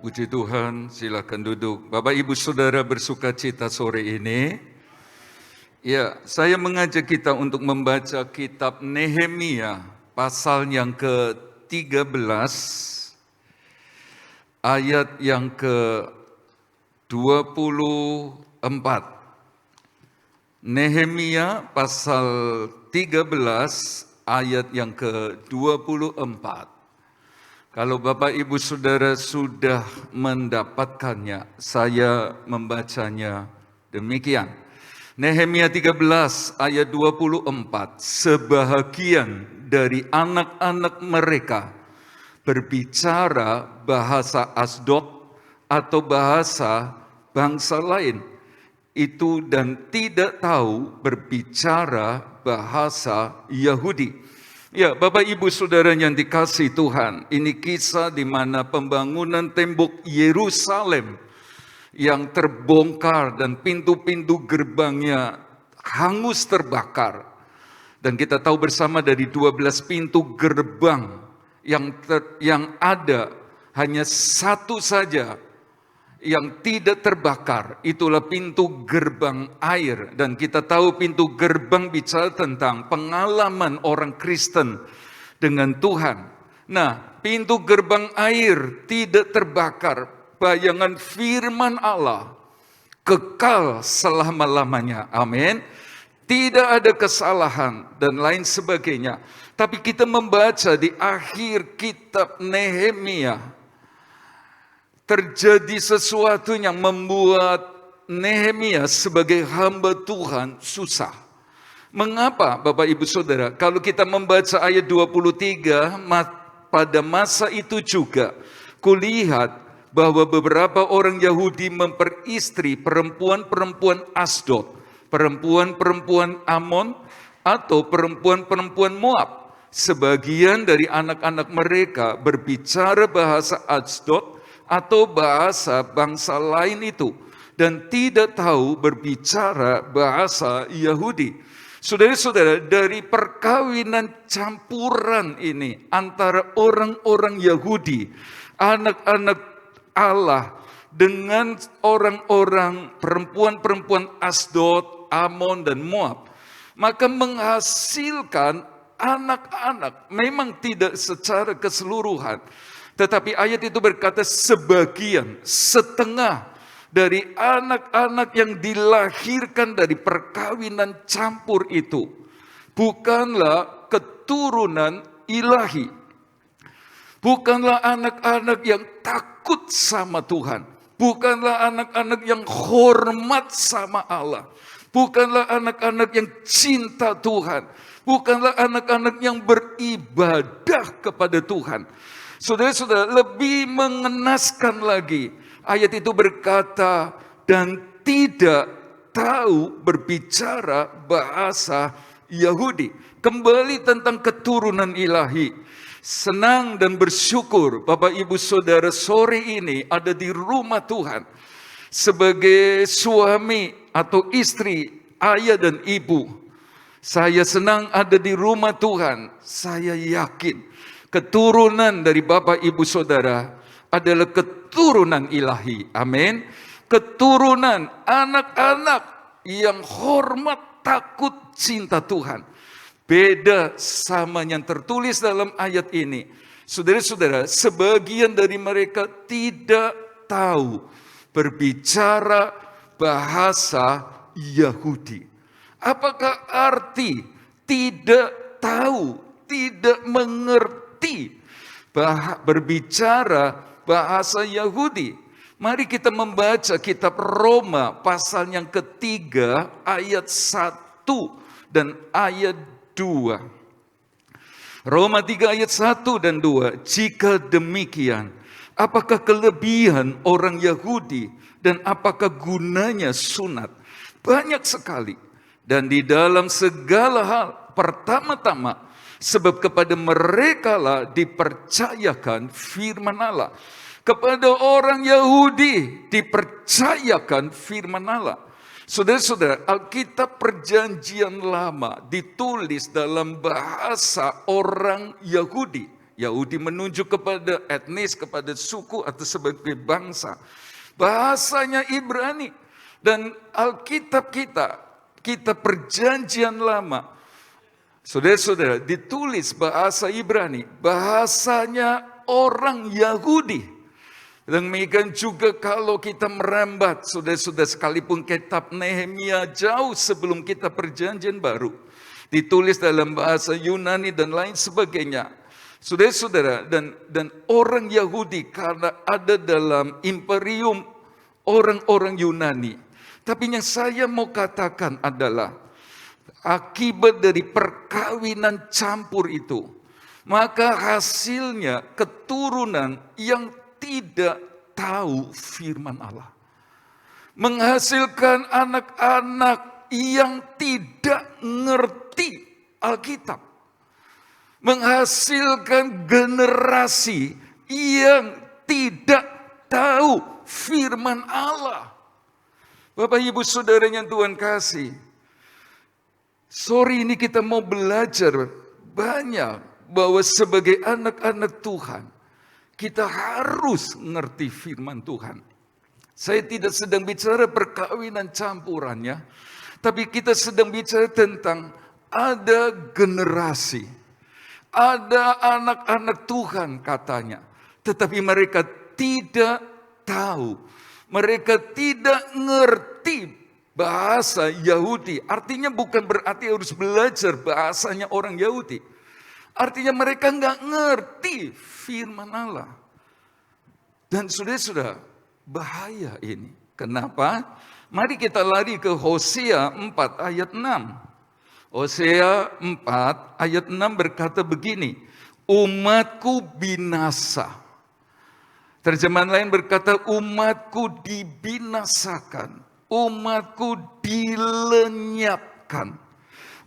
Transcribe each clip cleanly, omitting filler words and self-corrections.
Puji Tuhan, silakan duduk. Bapak Ibu Saudara bersuka cita sore ini. Ya, saya mengajak kita untuk membaca kitab Nehemia, pasal yang ke-13, ayat yang ke-24. Nehemia pasal 13, ayat yang ke-24. Kalau Bapak Ibu Saudara sudah mendapatkannya, saya membacanya demikian. Nehemia 13 ayat 24, sebahagian dari anak-anak mereka berbicara bahasa Asdod atau bahasa bangsa lain itu dan tidak tahu berbicara bahasa Yahudi. Ya, Bapak Ibu Saudara yang dikasihi Tuhan, ini kisah di mana pembangunan tembok Yerusalem yang terbongkar dan pintu-pintu gerbangnya hangus terbakar. Dan kita tahu bersama dari 12 pintu gerbang yang ada hanya satu saja yang tidak terbakar, itulah pintu gerbang air. Dan kita tahu pintu gerbang bicara tentang pengalaman orang Kristen dengan Tuhan. Nah, pintu gerbang air tidak terbakar, bayangan firman Allah kekal selama-lamanya. Amin. Tidak ada kesalahan dan lain sebagainya. Tapi kita membaca di akhir kitab Nehemia, terjadi sesuatu yang membuat Nehemia sebagai hamba Tuhan susah. Mengapa Bapak Ibu Saudara? Kalau kita membaca ayat 23, pada masa itu juga kulihat bahwa beberapa orang Yahudi memperistri perempuan-perempuan Asdod, perempuan-perempuan Amon, atau perempuan-perempuan Moab. Sebagian dari anak-anak mereka berbicara bahasa Asdod atau bahasa bangsa lain itu, dan tidak tahu berbicara bahasa Yahudi. Saudara-saudara, dari perkawinan campuran ini antara orang-orang Yahudi, anak-anak Allah, dengan orang-orang perempuan-perempuan Asdod, Amon, dan Moab, maka menghasilkan anak-anak, memang tidak secara keseluruhan, tetapi ayat itu berkata sebagian, setengah dari anak-anak yang dilahirkan dari perkawinan campur itu bukanlah keturunan ilahi. Bukanlah anak-anak yang takut sama Tuhan. Bukanlah anak-anak yang hormat sama Allah. Bukanlah anak-anak yang cinta Tuhan. Bukanlah anak-anak yang beribadah kepada Tuhan. Saudara-saudara, lebih mengenaskan lagi, ayat itu berkata, dan tidak tahu berbicara bahasa Yahudi. Kembali tentang keturunan ilahi. Senang dan bersyukur Bapak Ibu Saudara sore ini ada di rumah Tuhan. Sebagai suami atau istri, ayah dan ibu, saya senang ada di rumah Tuhan. Saya yakin keturunan dari Bapak Ibu Saudara adalah keturunan ilahi. Amin. Keturunan anak-anak yang hormat, takut, cinta Tuhan. Beda sama yang tertulis dalam ayat ini. Saudara-saudara, sebagian dari mereka tidak tahu berbicara bahasa Yahudi. Apakah arti tidak tahu, tidak mengerti berbicara bahasa Yahudi? Mari kita membaca kitab Roma pasal yang ketiga ayat 1 dan ayat 2. Roma 3 ayat 1 dan 2. Jika demikian, apakah kelebihan orang Yahudi dan apakah gunanya sunat? Banyak sekali. Dan di dalam segala hal, pertama-tama, sebab kepada mereka lah dipercayakan firman Allah. Kepada orang Yahudi dipercayakan firman Allah. Saudara-saudara, Alkitab Perjanjian Lama ditulis dalam bahasa orang Yahudi. Yahudi menunjuk kepada etnis, kepada suku atau sebagai bangsa. Bahasanya Ibrani. Dan Alkitab kita perjanjian lama, saudara-saudara, ditulis bahasa Ibrani, bahasanya orang Yahudi. Demikian juga kalau kita merambat, saudara-saudara, sekalipun kitab Nehemia jauh sebelum kita perjanjian baru, ditulis dalam bahasa Yunani dan lain sebagainya. Saudara-saudara, dan orang Yahudi karena ada dalam imperium orang-orang Yunani. Tapi yang saya mau katakan adalah akibat dari perkawinan campur itu, maka hasilnya keturunan yang tidak tahu firman Allah. Menghasilkan anak-anak yang tidak ngerti Alkitab. Menghasilkan generasi yang tidak tahu firman Allah. Bapak Ibu Saudara yang Tuhan kasih, sore ini kita mau belajar banyak bahwa sebagai anak-anak Tuhan, kita harus ngerti firman Tuhan. Saya tidak sedang bicara perkawinan campurannya, tapi kita sedang bicara tentang ada generasi, ada anak-anak Tuhan katanya, tetapi mereka tidak tahu. Mereka tidak ngerti bahasa Yahudi. Artinya bukan berarti harus belajar bahasanya orang Yahudi. Artinya mereka nggak ngerti firman Allah. Dan sudah bahaya ini. Kenapa? Mari kita lari ke Hosea 4 ayat 6. Hosea 4 ayat 6 berkata begini, umatku binasa. Terjemahan lain berkata, umatku dibinasakan, umatku dilenyapkan,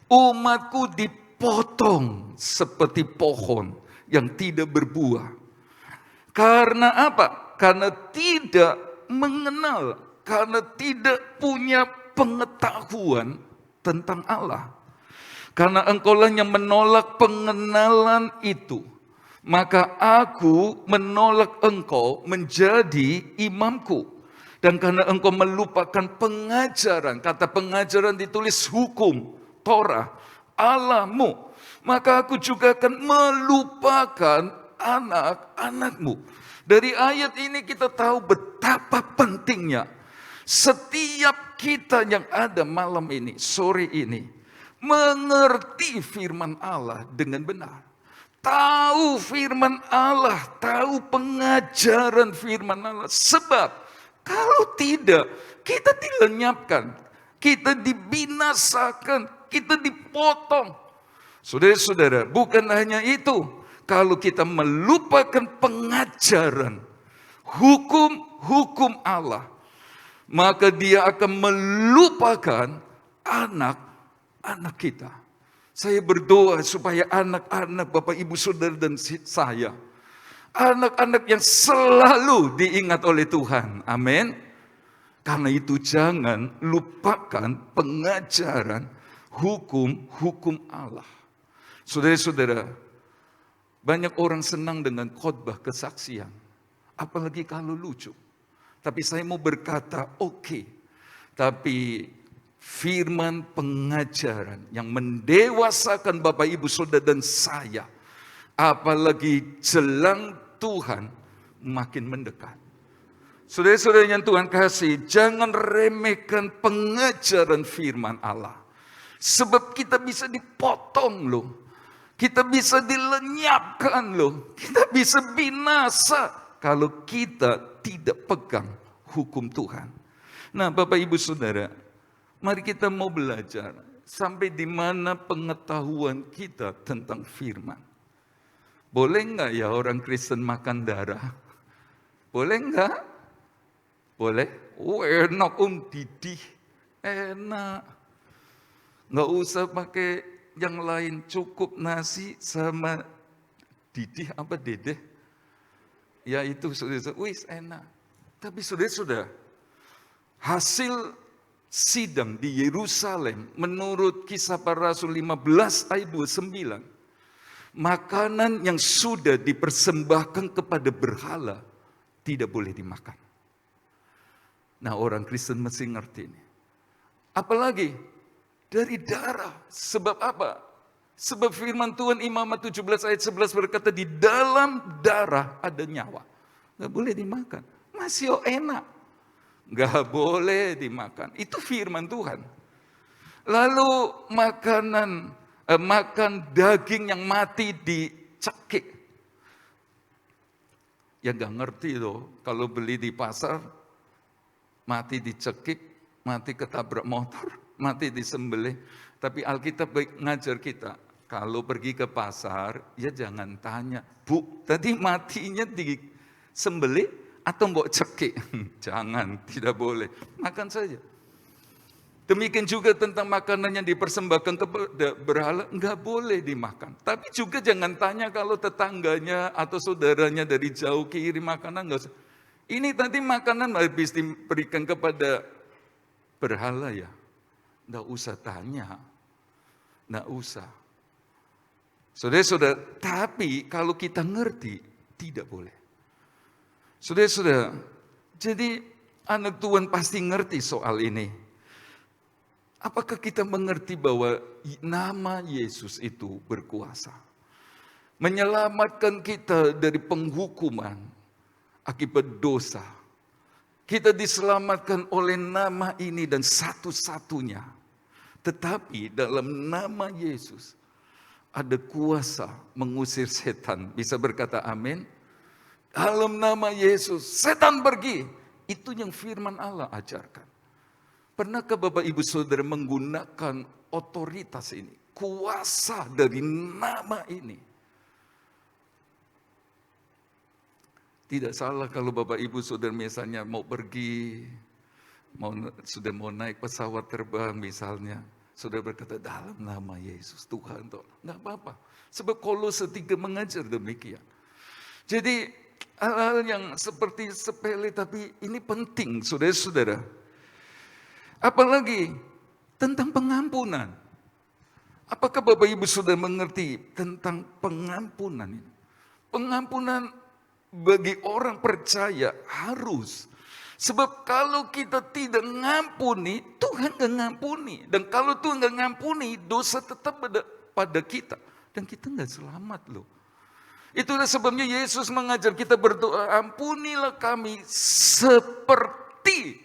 umatku dipotong seperti pohon yang tidak berbuah. Karena apa? Karena tidak mengenal, karena tidak punya pengetahuan tentang Allah. Karena engkaulah yang menolak pengenalan itu, maka aku menolak engkau menjadi imamku. Dan karena engkau melupakan pengajaran, kata pengajaran ditulis hukum, Torah, Allahmu, maka aku juga akan melupakan anak-anakmu. Dari ayat ini kita tahu betapa pentingnya setiap kita yang ada malam ini, sore ini, mengerti firman Allah dengan benar. Tahu firman Allah, tahu pengajaran firman Allah. Sebab kalau tidak, kita dilenyapkan, kita dibinasakan, kita dipotong. Saudara-saudara, bukan hanya itu. Kalau kita melupakan pengajaran, hukum Allah, maka dia akan melupakan anak-anak kita. Saya berdoa supaya anak-anak Bapak Ibu Saudara dan saya, anak-anak yang selalu diingat oleh Tuhan. Amin. Karena itu jangan lupakan pengajaran hukum Allah. Saudara-saudara, banyak orang senang dengan khotbah kesaksian. Apalagi kalau lucu. Tapi saya mau berkata, oke. Tapi firman pengajaran yang mendewasakan Bapak Ibu Saudara dan saya, apalagi jelang Tuhan makin mendekat. Saudara-saudara yang Tuhan kasih, jangan remehkan pengajaran firman Allah. Sebab kita bisa dipotong loh. Kita bisa dilenyapkan loh. Kita bisa binasa kalau kita tidak pegang hukum Tuhan. Nah, Bapak Ibu Saudara, mari kita mau belajar sampai di mana pengetahuan kita tentang firman. Boleh enggak ya orang Kristen makan darah? Boleh enggak? Boleh? Oh, enak Didih. Enak. Enggak usah pakai yang lain, cukup nasi sama Didih apa Dedeh. Ya itu sudah, wis enak. Tapi sudah hasil sidang di Yerusalem menurut Kisah Para Rasul 15 ayat 29 Makanan yang sudah dipersembahkan kepada berhala tidak boleh dimakan. Nah, orang Kristen mesti ngerti ini. Apalagi dari darah. Sebab apa? Sebab firman Tuhan Imamat 17 ayat 11 berkata, di dalam darah ada nyawa. Gak boleh dimakan. Masih enak. Gak boleh dimakan. Itu firman Tuhan. Lalu makan daging yang mati dicekik. Ya gak ngerti loh. Kalau beli di pasar, mati dicekik, mati ketabrak motor, mati disembelih. Tapi Alkitab ngajar kita, kalau pergi ke pasar, ya jangan tanya, Bu, tadi matinya disembelih atau mbok cekik? Jangan, tidak boleh. Makan saja. Demikian juga tentang makanan yang dipersembahkan kepada berhala, enggak boleh dimakan. Tapi juga jangan tanya kalau tetangganya atau saudaranya dari jauh kirim makanan, enggak usah. Ini tadi makanan habis diberikan kepada berhala ya. Enggak usah tanya. Enggak usah. Saudara-saudara, tapi kalau kita ngerti, tidak boleh. Saudara-saudara, jadi anak Tuhan pasti ngerti soal ini. Apakah kita mengerti bahwa nama Yesus itu berkuasa? Menyelamatkan kita dari penghukuman akibat dosa. Kita diselamatkan oleh nama ini dan satu-satunya. Tetapi dalam nama Yesus ada kuasa mengusir setan. Bisa berkata amin? Dalam nama Yesus, setan pergi. Itu yang firman Allah ajarkan. Pernahkah Bapak Ibu Saudara menggunakan otoritas ini? Kuasa dari nama ini. Tidak salah kalau Bapak Ibu Saudara misalnya mau pergi, sudah mau naik pesawat terbang misalnya. Saudara berkata dalam nama Yesus Tuhan. Enggak apa-apa. Sebab Kolose 3 mengajar demikian. Jadi hal-hal yang seperti sepele tapi ini penting saudara-saudara. Apalagi tentang pengampunan. Apakah Bapak Ibu sudah mengerti tentang pengampunan ini? Pengampunan bagi orang percaya harus. Sebab kalau kita tidak ngampuni, Tuhan gak ngampuni. Dan kalau Tuhan gak ngampuni, dosa tetap pada kita. Dan kita gak selamat loh. Itulah sebabnya Yesus mengajar kita berdoa, ampunilah kami seperti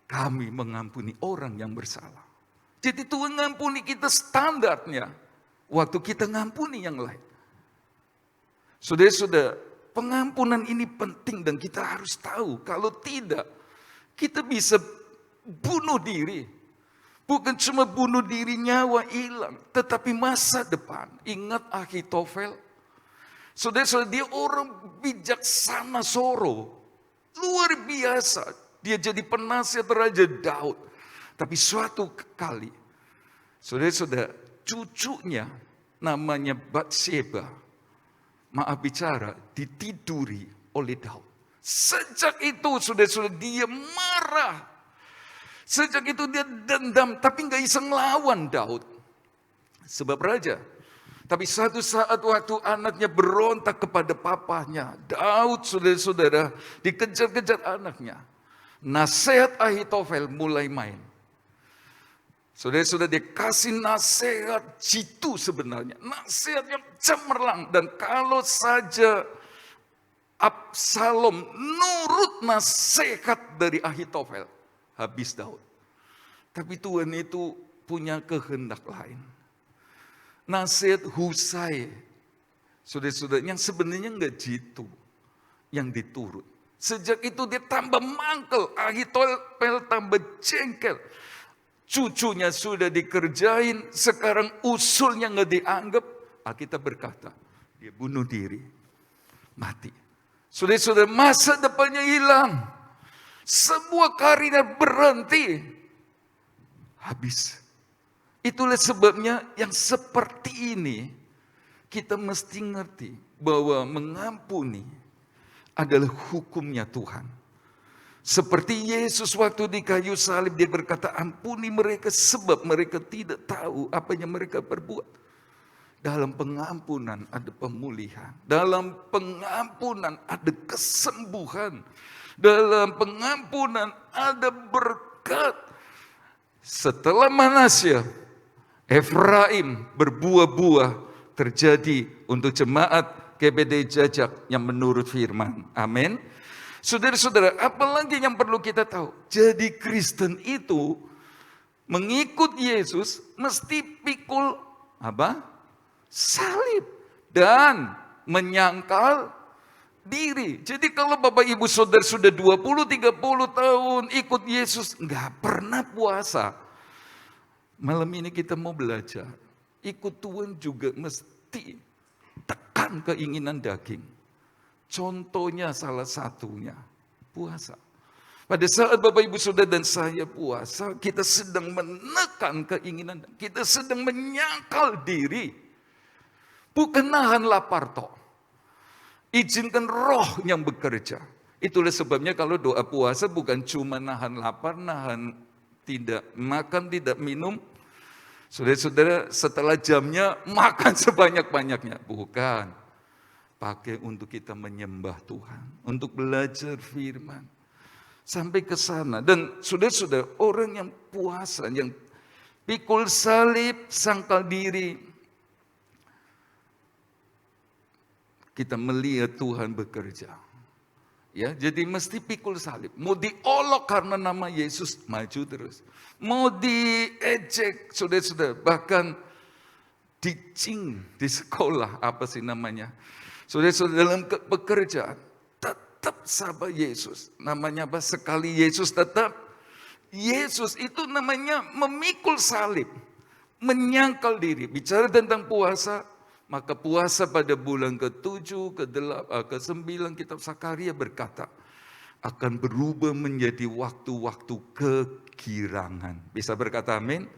kami mengampuni orang yang bersalah. Jadi Tuhan ngampuni kita standarnya. Waktu kita ngampuni yang lain. Saudara-saudara, pengampunan ini penting dan kita harus tahu. Kalau tidak, kita bisa bunuh diri. Bukan cuma bunuh diri, nyawa hilang. Tetapi masa depan. Ingat Ahitofel. Saudara-saudara, dia orang bijaksana soro. Luar biasa. Dia jadi penasihat Raja Daud. Tapi suatu kali, saudara-saudara, cucunya namanya Batseba, maaf bicara, ditiduri oleh Daud. Sejak itu, saudara-saudara, dia marah. Sejak itu dia dendam, tapi gak bisa ngelawan Daud. Sebab raja. Tapi suatu saat waktu anaknya berontak kepada papahnya, Daud, saudara-saudara, dikejar-kejar anaknya. Nasihat Ahitofel mulai main. Saudara-saudara, dikasih nasihat jitu sebenarnya. Nasihat yang cemerlang. Dan kalau saja Absalom nurut nasihat dari Ahitofel, habis Daud. Tapi Tuhan itu punya kehendak lain. Nasihat Husai, saudara-saudara, yang sebenarnya enggak jitu, yang diturut. Sejak itu dia tambah mangkel, Ahitofel tambah jengkel. Cucunya sudah dikerjain, sekarang usulnya nggak dianggap. Alkitab berkata, dia bunuh diri, mati. Saudara-saudara, masa depannya hilang. Semua karirnya berhenti. Habis. Itulah sebabnya yang seperti ini, kita mesti ngerti bahwa mengampuni adalah hukumnya Tuhan. Seperti Yesus waktu di kayu salib, dia berkata, ampuni mereka sebab mereka tidak tahu apa yang mereka perbuat. Dalam pengampunan ada pemulihan. Dalam pengampunan ada kesembuhan. Dalam pengampunan ada berkat. Setelah Manasya, Efraim berbuah-buah terjadi untuk jemaat GBD Jajak yang menurut firman. Amin. Saudara-saudara, apalagi yang perlu kita tahu? Jadi Kristen itu mengikut Yesus mesti pikul apa? Salib dan menyangkal diri. Jadi kalau Bapak Ibu Saudara sudah 20-30 tahun ikut Yesus, nggak pernah puasa. Malam ini kita mau belajar. Ikut Tuhan juga mesti tekan keinginan daging. Contohnya salah satunya puasa. Pada saat Bapak Ibu Saudara dan saya puasa, kita sedang menekan keinginan, kita sedang menyangkal diri. Bukan nahan lapar toh. Izinkan roh yang bekerja. Itulah sebabnya kalau doa puasa bukan cuma nahan lapar, nahan tidak makan, tidak minum. Saudara-saudara setelah jamnya makan sebanyak-banyaknya. Bukan. Pakai untuk kita menyembah Tuhan. Untuk belajar firman. Sampai ke sana. Dan saudara-saudara orang yang puasa, yang pikul salib, sangkal diri. Kita melihat Tuhan bekerja. Ya, jadi mesti pikul salib. Mau diolok karena nama Yesus, maju terus. Mau diejek, saudara-saudara, bahkan dicing di sekolah, apa sih namanya. Saudara-saudara dalam pekerjaan, tetap sahabat Yesus. Namanya apa? Sekali Yesus tetap. Yesus itu namanya memikul salib. Menyangkal diri. Bicara tentang puasa, maka puasa pada bulan ke-7, ke-8, ke-9 kitab Sakaria berkata akan berubah menjadi waktu-waktu kegirangan. Bisa berkata amin?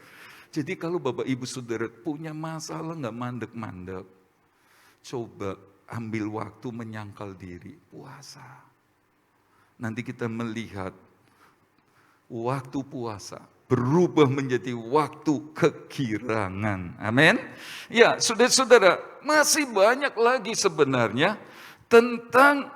Jadi kalau Bapak Ibu Saudara punya masalah nggak mandek-mandek, coba ambil waktu menyangkal diri, puasa. Nanti kita melihat waktu puasa berubah menjadi waktu kegirangan. Amin. Ya, saudara-saudara, masih banyak lagi sebenarnya tentang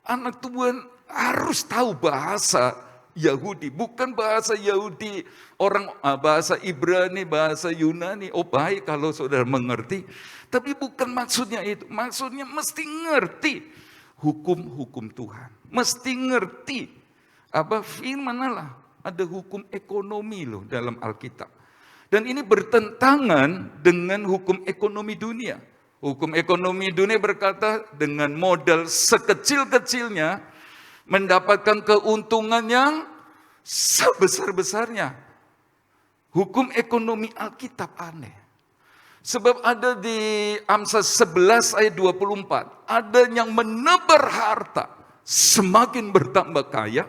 anak Tuhan harus tahu bahasa Yahudi, bukan bahasa Yahudi orang bahasa Ibrani, bahasa Yunani. Oh baik kalau saudara mengerti, tapi bukan maksudnya itu. Maksudnya mesti ngerti hukum-hukum Tuhan, mesti ngerti apa firman Allah. Ada hukum ekonomi loh dalam Alkitab. Dan ini bertentangan dengan hukum ekonomi dunia. Hukum ekonomi dunia berkata dengan modal sekecil-kecilnya mendapatkan keuntungan yang sebesar-besarnya. Hukum ekonomi Alkitab aneh. Sebab ada di Amsal 11 ayat 24. Ada yang menebar harta semakin bertambah kaya.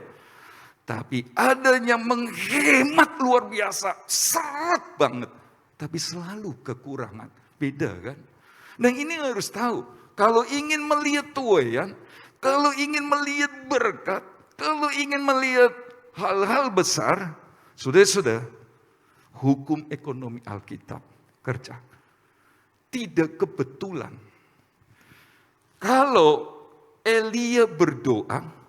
Tapi ada yang menghemat luar biasa, seret banget. Tapi selalu kekurangan, beda kan? Dan ini harus tahu, kalau ingin melihat tuayan, kalau ingin melihat berkat, kalau ingin melihat hal-hal besar, sudah hukum ekonomi Alkitab kerja. Tidak kebetulan. Kalau Elia berdoa,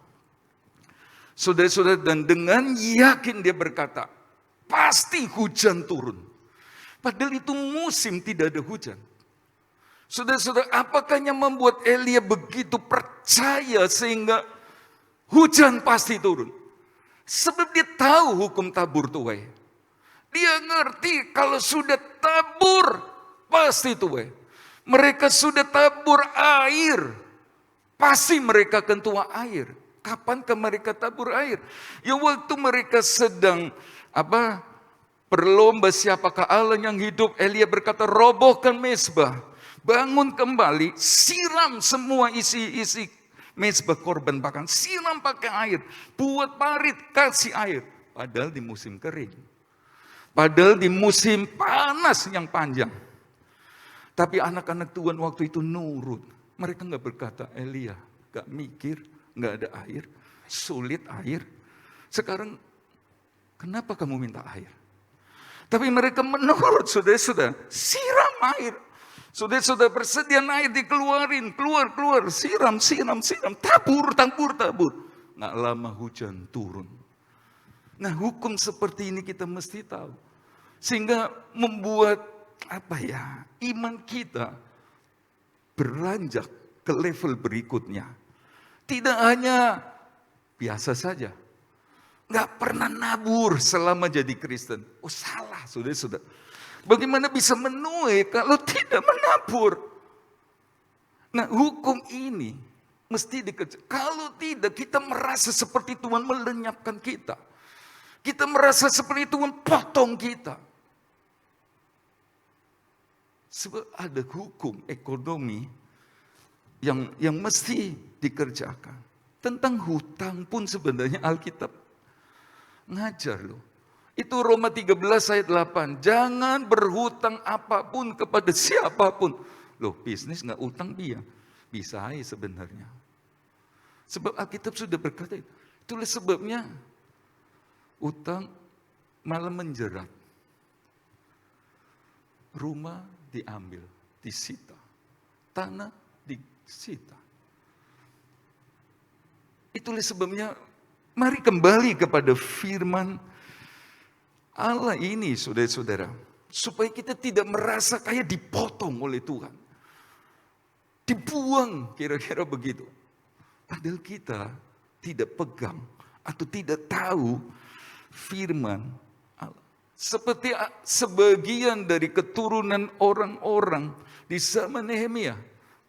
saudara-saudara, dan dengan yakin dia berkata, pasti hujan turun. Padahal itu musim tidak ada hujan. Saudara-saudara, apakah yang membuat Elia begitu percaya sehingga hujan pasti turun? Sebab dia tahu hukum tabur tuai. Dia ngerti kalau sudah tabur, pasti tuai. Mereka sudah tabur air, pasti mereka akan tuai air. Kapankah mereka tabur air? Ya waktu mereka sedang berlomba siapakah Allah yang hidup. Elia berkata, robohkan mezbah, bangun kembali, siram semua isi mezbah korban bakar, siram pakai air, buat parit, kasih air. Padahal di musim kering, padahal di musim panas yang panjang. Tapi anak-anak Tuhan waktu itu nurut. Mereka nggak berkata, Elia nggak mikir, nggak ada air, sulit air. Sekarang kenapa kamu minta air? Tapi mereka menurut, sudah siram air. Sudah persediaan air dikeluarin, keluar, siram, tabur. Nggak lama hujan turun. Nah, hukum seperti ini kita mesti tahu. Sehingga membuat iman kita beranjak ke level berikutnya. Tidak hanya biasa saja. Nggak pernah nabur selama jadi Kristen. Oh, salah, sudah. Bagaimana bisa menuai kalau tidak menabur? Nah, hukum ini mesti dikerjakan. Kalau tidak, kita merasa seperti Tuhan melenyapkan kita. Kita merasa seperti Tuhan potong kita. Sebab ada hukum ekonomi yang mesti dikerjakan. Tentang hutang pun sebenarnya Alkitab ngajar loh. Itu Roma 13 ayat 8. Jangan berhutang apapun kepada siapapun. Loh, bisnis nggak utang bisa aja sebenarnya. Sebab Alkitab sudah berkata itu. Itulah sebabnya utang malah menjerat. Rumah diambil, disita. Tanah disita. Itulah sebabnya mari kembali kepada firman Allah ini, saudara-saudara. Supaya kita tidak merasa kayak dipotong oleh Tuhan. Dibuang, kira-kira begitu. Padahal kita tidak pegang atau tidak tahu firman Allah. Seperti sebagian dari keturunan orang-orang di zaman Nehemia.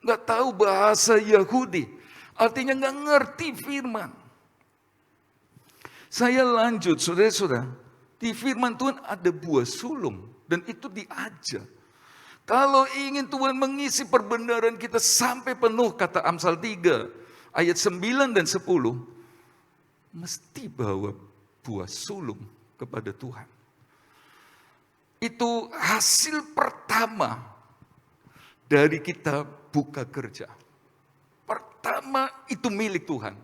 Nggak tahu bahasa Yahudi. Artinya nggak ngerti firman. Saya lanjut, saudara-saudara. Di firman Tuhan ada buah sulung. Dan itu diajar. Kalau ingin Tuhan mengisi perbendaharaan kita sampai penuh, kata Amsal 3, ayat 9 dan 10. Mesti bawa buah sulung kepada Tuhan. Itu hasil pertama dari kita buka kerja. Pertama itu milik Tuhan.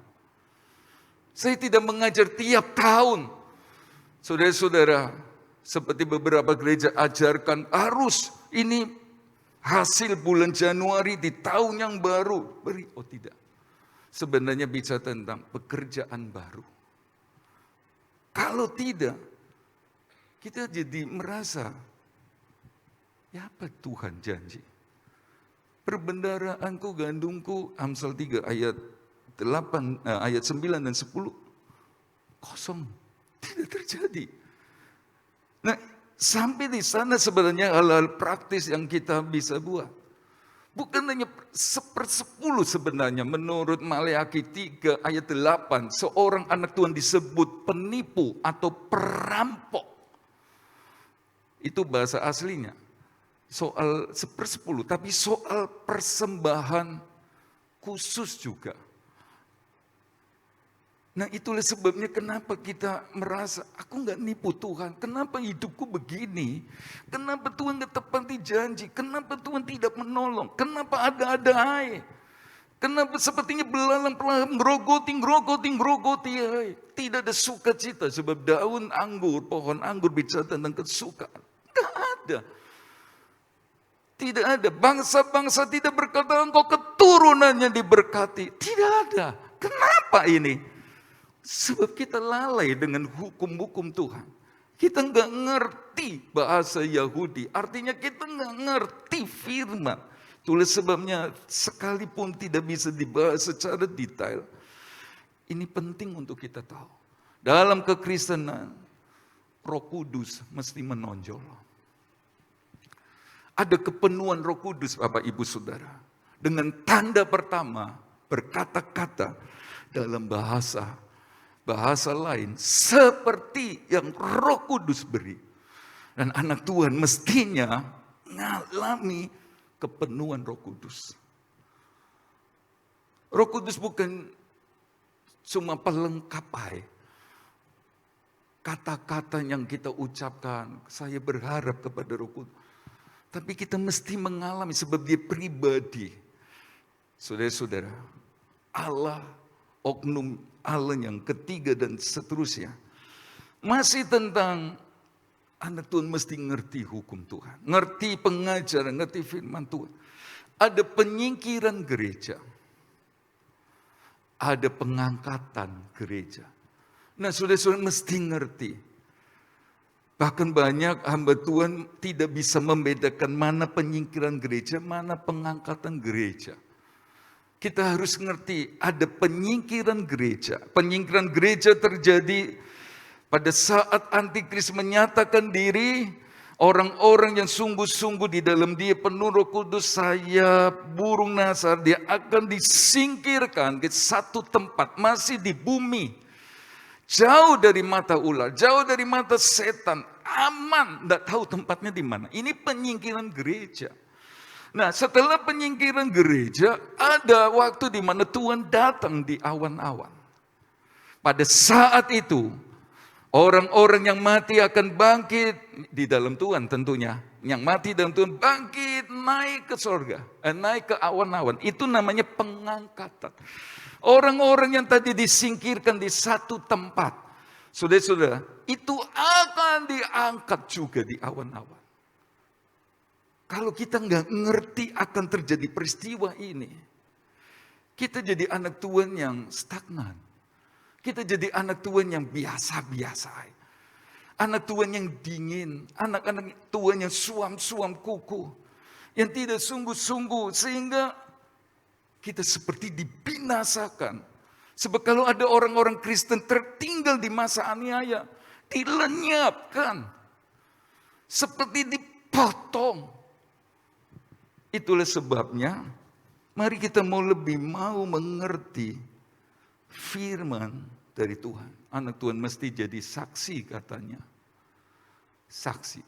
Saya tidak mengajar tiap tahun. Saudara-saudara, seperti beberapa gereja ajarkan harus ini hasil bulan Januari di tahun yang baru. Beri, oh tidak. Sebenarnya bicara tentang pekerjaan baru. Kalau tidak, kita jadi merasa, ya apa Tuhan janji? Perbendaharaanku, gandumku, Amsal 3 ayat 9 dan 10, kosong. Tidak terjadi. Nah, sampai di sana sebenarnya hal-hal praktis yang kita bisa buat. Bukan hanya 1/10 sebenarnya menurut Maleakhi 3 ayat 8. Seorang anak Tuhan disebut penipu atau perampok. Itu bahasa aslinya. Soal 1/10, tapi soal persembahan khusus juga. Nah, itulah sebabnya kenapa kita merasa, aku nggak nipu Tuhan. Kenapa hidupku begini? Kenapa Tuhan nggak tepati janji? Kenapa Tuhan tidak menolong? Kenapa ada air? Kenapa sepertinya belalang perlahan ngerogoti. Tidak ada sukacita sebab daun anggur, pohon anggur bicara tentang kesukaan. Nggak ada. Tidak ada. Bangsa-bangsa tidak berkata engkau keturunannya diberkati. Tidak ada. Kenapa ini? Sebab kita lalai dengan hukum-hukum Tuhan. Kita nggak ngerti bahasa Yahudi. Artinya kita nggak ngerti firman. Itulah sebabnya sekalipun tidak bisa dibahas secara detail. Ini penting untuk kita tahu. Dalam kekristenan, Roh Kudus mesti menonjol. Ada kepenuhan Roh Kudus, Bapak Ibu Saudara. Dengan tanda pertama, berkata-kata dalam bahasa lain seperti yang Roh Kudus beri. Dan anak Tuhan mestinya mengalami kepenuhan Roh Kudus. Roh Kudus bukan cuma pelengkap kata-kata yang kita ucapkan. Saya berharap kepada Roh Kudus. Tapi kita mesti mengalami sebab dia pribadi. Saudara-saudara, Allah, oknum Allah yang ketiga dan seterusnya. Masih tentang anak Tuhan mesti ngerti hukum Tuhan, ngerti pengajaran, ngerti firman Tuhan. Ada penyingkiran gereja, ada pengangkatan gereja. Nah, saudara-saudara mesti ngerti. Bahkan banyak hamba Tuhan tidak bisa membedakan mana penyingkiran gereja, mana pengangkatan gereja. Kita harus ngerti ada penyingkiran gereja. Penyingkiran gereja terjadi pada saat antikris menyatakan diri. Orang-orang yang sungguh-sungguh di dalam dia penuh Roh Kudus, saya burung nasar, dia akan disingkirkan ke satu tempat, masih di bumi. Jauh dari mata ular, jauh dari mata setan, aman, tidak tahu tempatnya di mana. Ini penyingkiran gereja. Nah, setelah penyingkiran gereja, ada waktu di mana Tuhan datang di awan-awan. Pada saat itu, orang-orang yang mati akan bangkit di dalam Tuhan tentunya. Yang mati dalam Tuhan bangkit, naik ke surga, naik ke awan-awan. Itu namanya pengangkatan. Orang-orang yang tadi disingkirkan di satu tempat, saudara-saudara, itu akan diangkat juga di awan-awan. Kalau kita nggak ngerti akan terjadi peristiwa ini, kita jadi anak Tuhan yang stagnan. Kita jadi anak Tuhan yang biasa-biasa. Anak Tuhan yang dingin. Anak-anak Tuhan yang suam-suam kuku. Yang tidak sungguh-sungguh. Sehingga kita seperti dibinasakan. Sebab kalau ada orang-orang Kristen tertinggal di masa aniaya. Dilenyapkan. Seperti dipotong. Itulah sebabnya. Mari kita mau mengerti firman dari Tuhan. Anak Tuhan mesti jadi saksi katanya. Saksi.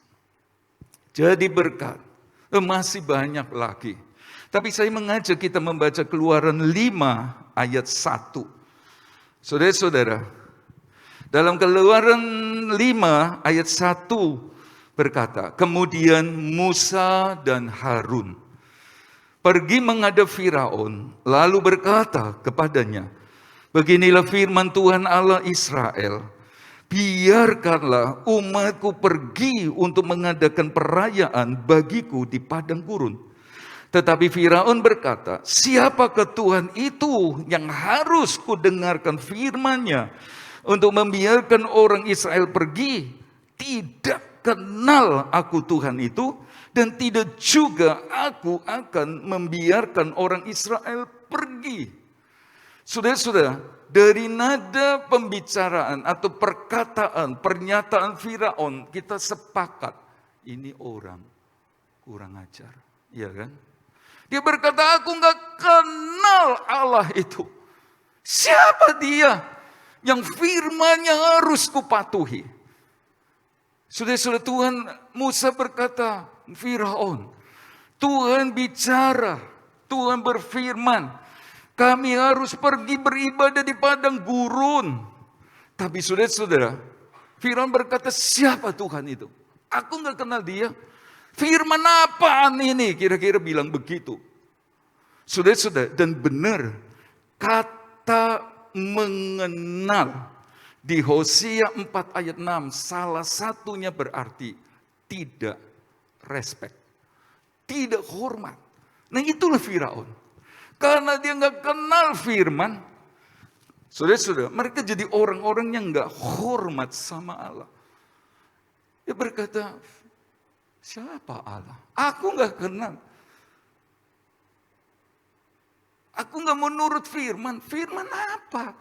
Jadi berkat. Masih banyak lagi. Tapi saya mengajak kita membaca Keluaran 5 ayat 1. Saudara-saudara. Dalam Keluaran 5 ayat 1 berkata. Kemudian Musa dan Harun pergi menghadap Firaun. Lalu berkata kepadanya. Beginilah firman Tuhan Allah Israel. Biarkanlah umatku pergi untuk mengadakan perayaan bagiku di padang gurun. Tetapi Firaun berkata, siapakah Tuhan itu yang harus kudengarkan firman-Nya untuk membiarkan orang Israel pergi? Tidak kenal aku Tuhan itu, dan tidak juga aku akan membiarkan orang Israel pergi. Saudara-saudara, dari nada pembicaraan atau perkataan, pernyataan Firaun, kita sepakat ini orang kurang ajar, iya kan? Dia berkata, aku nggak kenal Allah itu. Siapa dia yang firman-Nya harus kupatuhi? Saudara-saudara, Tuhan, Musa berkata, Firaun, Tuhan bicara, Tuhan berfirman. Kami harus pergi beribadah di padang gurun. Tapi saudara-saudara, Firaun berkata, siapa Tuhan itu? Aku nggak kenal dia. Firman apaan ini? Kira-kira bilang begitu. Saudara-saudara, dan benar, kata mengenal di Hosea 4 ayat 6, salah satunya berarti tidak respect, tidak hormat. Nah, itulah Firaun. Karena dia nggak kenal firman, saudara-saudara, mereka jadi orang-orang yang nggak hormat sama Allah. Dia berkata, siapa Allah? Aku nggak kenal. Aku nggak mau nurut firman. Firman apa?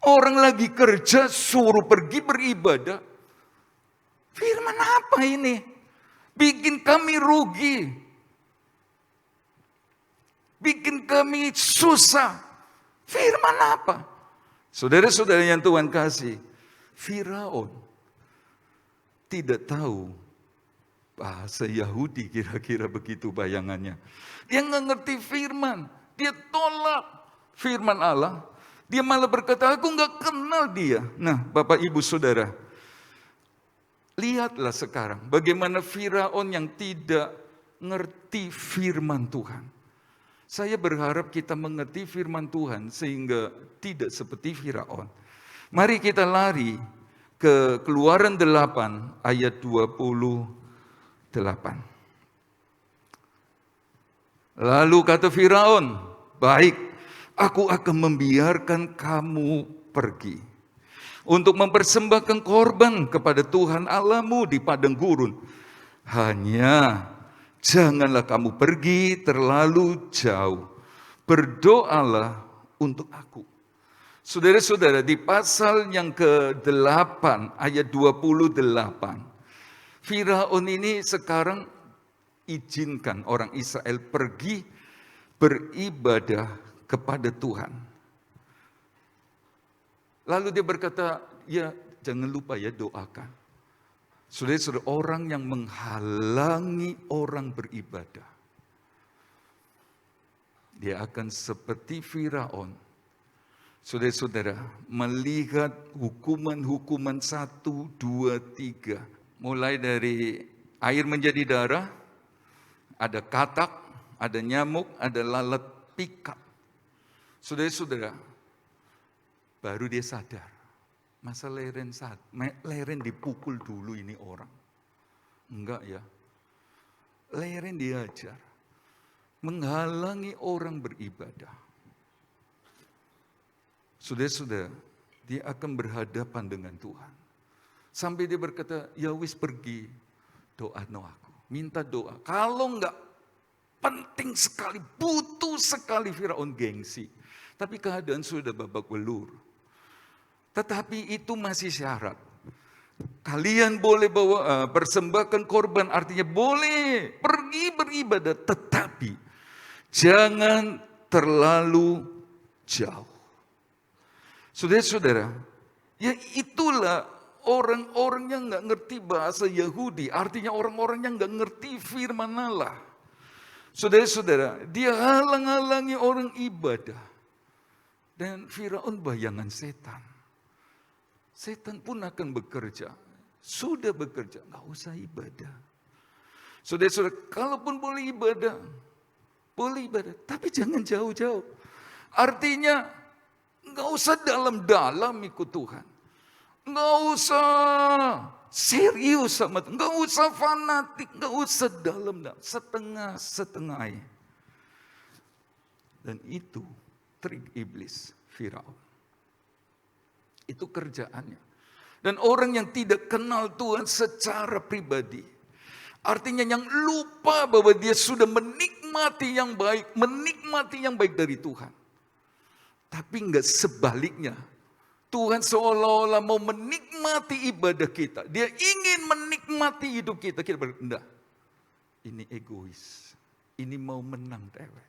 Orang lagi kerja suruh pergi beribadah. Firman apa ini? Bikin kami rugi. Bikin kami susah. Firman apa? Saudara-saudara yang Tuhan kasih, Firaun tidak tahu bahasa Yahudi, kira-kira begitu bayangannya. Dia nggak ngerti firman. Dia tolak firman Allah. Dia malah berkata, aku nggak kenal dia. Nah, Bapak Ibu Saudara, lihatlah sekarang bagaimana Firaun yang tidak ngerti firman Tuhan. Saya berharap kita mengerti firman Tuhan sehingga tidak seperti Firaun. Mari kita lari Keluaran 8 ayat 28. Lalu kata Firaun, baik, aku akan membiarkan kamu pergi untuk mempersembahkan korban kepada Tuhan Allahmu di padang gurun. Hanya janganlah kamu pergi terlalu jauh. Berdoalah untuk aku. Saudara-saudara, di pasal yang ke-8 ayat 28, Firaun ini sekarang izinkan orang Israel pergi beribadah kepada Tuhan. Lalu dia berkata, ya jangan lupa ya doakan. Saudara-saudara, orang yang menghalangi orang beribadah, dia akan seperti Firaun. Saudara-saudara, melihat hukuman-hukuman 1, 2, 3. Mulai dari air menjadi darah, ada katak, ada nyamuk, ada lalat pikat. Saudara-saudara, baru dia sadar. Masa leren dipukul dulu ini orang? Enggak ya. Leren diajar. Menghalangi orang beribadah. Saudara-saudara, dia akan berhadapan dengan Tuhan. Sampai dia berkata, ya wis pergi, doa aku. Minta doa. Kalau enggak, penting sekali, butuh sekali Firaun gengsi. Tapi keadaan sudah babak belur. Tetapi itu masih syarat. Kalian boleh bawa persembahkan korban, artinya boleh pergi beribadah, tetapi jangan terlalu jauh. Saudara-saudara, ya itulah orang-orang yang nggak ngerti bahasa Yahudi, artinya orang-orang yang nggak ngerti firman Allah. Saudara-saudara, dia halang-halangi orang ibadah. Dan Firaun bayangan setan. Setan pun akan bekerja. Sudah bekerja, nggak usah ibadah. Saudara-saudara, kalaupun boleh ibadah, tapi jangan jauh-jauh. Artinya, nggak usah dalam-dalam ikut Tuhan. Nggak usah serius sama Tuhan. Nggak usah fanatik, nggak usah dalam-dalam. Setengah-setengah. Dan itu trik iblis Firaun. Itu kerjaannya. Dan orang yang tidak kenal Tuhan secara pribadi. Artinya yang lupa bahwa dia sudah menikmati yang baik dari Tuhan. Tapi enggak sebaliknya. Tuhan seolah-olah mau menikmati ibadah kita. Dia ingin menikmati hidup kita. Kita berkata, ini egois. Ini mau menang dewek.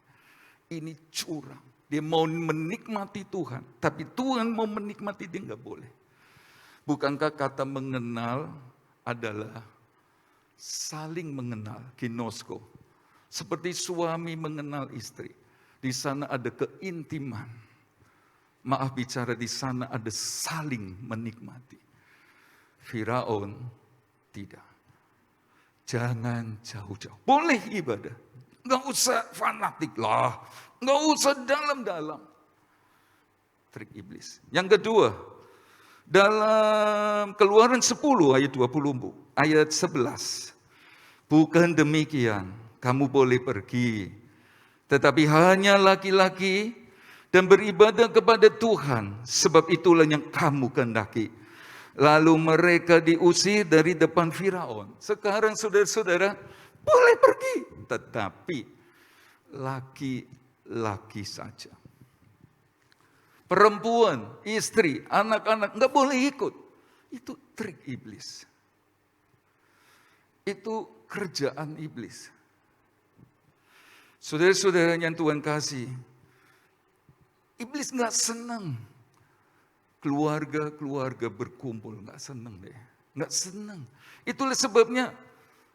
Ini curang. Dia mau menikmati Tuhan, tapi Tuhan mau menikmati dia nggak boleh. Bukankah kata mengenal adalah saling mengenal, ginosko. Seperti suami mengenal istri. Di sana ada keintiman. Maaf bicara, di sana ada saling menikmati. Firaun tidak. Jangan jauh-jauh. Boleh ibadah. Nggak usah fanatik lah. Nggak usah dalam-dalam. Trik iblis. Yang kedua, dalam Keluaran 10 ayat 20, ayat 11. Bukan demikian, kamu boleh pergi. Tetapi hanya laki-laki dan beribadah kepada Tuhan. Sebab itulah yang kamu kehendaki. Lalu mereka diusir dari depan Firaun. Sekarang saudara-saudara, boleh pergi. Tetapi laki-laki saja. Perempuan, istri, anak-anak nggak boleh ikut. Itu trik iblis. Itu kerjaan iblis. Saudara-saudara yang Tuhan kasih, iblis nggak senang keluarga berkumpul, nggak senang deh, nggak senang. Itulah sebabnya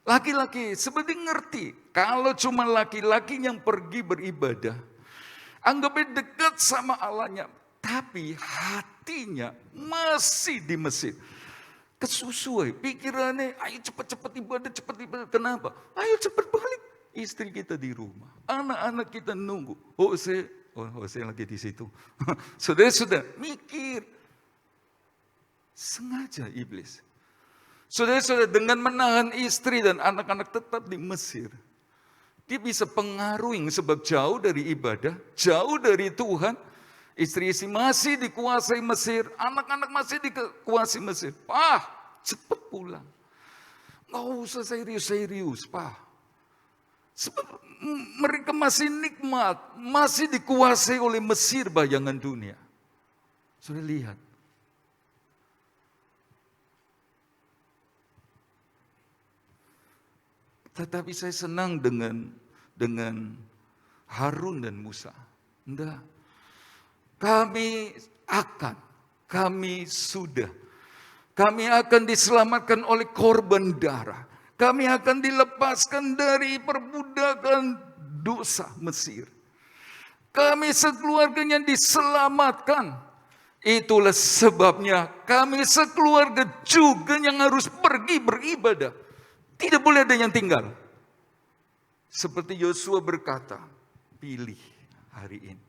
laki-laki seperti ngerti, kalau cuma laki-laki yang pergi beribadah, anggapnya dekat sama Allahnya, tapi hatinya masih di Mesir. Kesusuai, pikirannya, ayo cepat-cepat ibadah, Kenapa? Ayo cepat balik. Istri kita di rumah, anak-anak kita nunggu. Hose lagi di situ. Saudara mikir. Sengaja iblis. Saudara-saudara, dengan menahan istri dan anak-anak tetap di Mesir, dia bisa pengaruhi sebab jauh dari ibadah, jauh dari Tuhan. Istri-istri masih dikuasai Mesir, anak-anak masih dikuasai Mesir. Pak, cepat pulang. Nggak usah serius-serius, Pak. Sebab mereka masih nikmat, masih dikuasai oleh Mesir bayangan dunia. Sudah lihat. Tetapi saya senang dengan Harun dan Musa. Enggak. Kami akan diselamatkan oleh korban darah. Kami akan dilepaskan dari perbudakan dosa Mesir. Kami sekeluarganya diselamatkan. Itulah sebabnya kami sekeluarga juga yang harus pergi beribadah. Tidak boleh ada yang tinggal. Seperti Yosua berkata, pilih hari ini.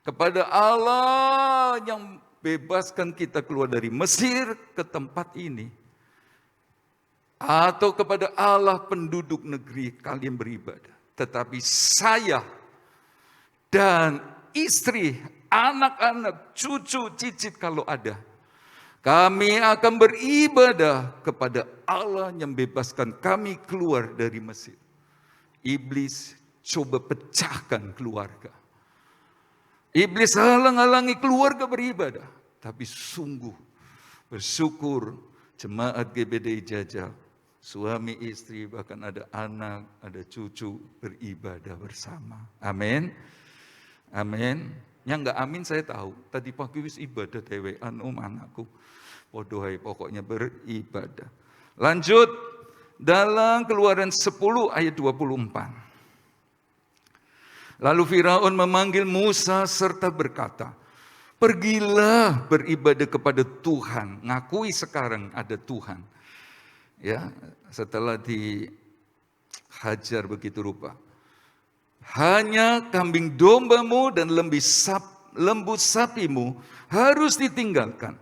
Kepada Allah yang bebaskan kita keluar dari Mesir ke tempat ini. Atau kepada Allah penduduk negeri kalian beribadah. Tetapi saya dan istri, anak-anak, cucu, cicit kalau ada. Kami akan beribadah kepada Allah yang bebaskan kami keluar dari Mesir. Iblis coba pecahkan keluarga. Iblis halang-halangi keluarga beribadah. Tapi sungguh bersyukur jemaat GBDI Jajal. Suami istri bahkan ada anak, ada cucu beribadah bersama. Amin. Amin. Yang enggak amin saya tahu. Tadi pagi wis ibadah dewean anakku. Podohai pokoknya beribadah. Lanjut dalam Keluaran 10 ayat 24. Lalu Firaun memanggil Musa serta berkata, pergilah beribadah kepada Tuhan. Ngakui sekarang ada Tuhan. Ya, setelah dihajar begitu rupa. Hanya kambing dombamu dan lembu sapimu harus ditinggalkan.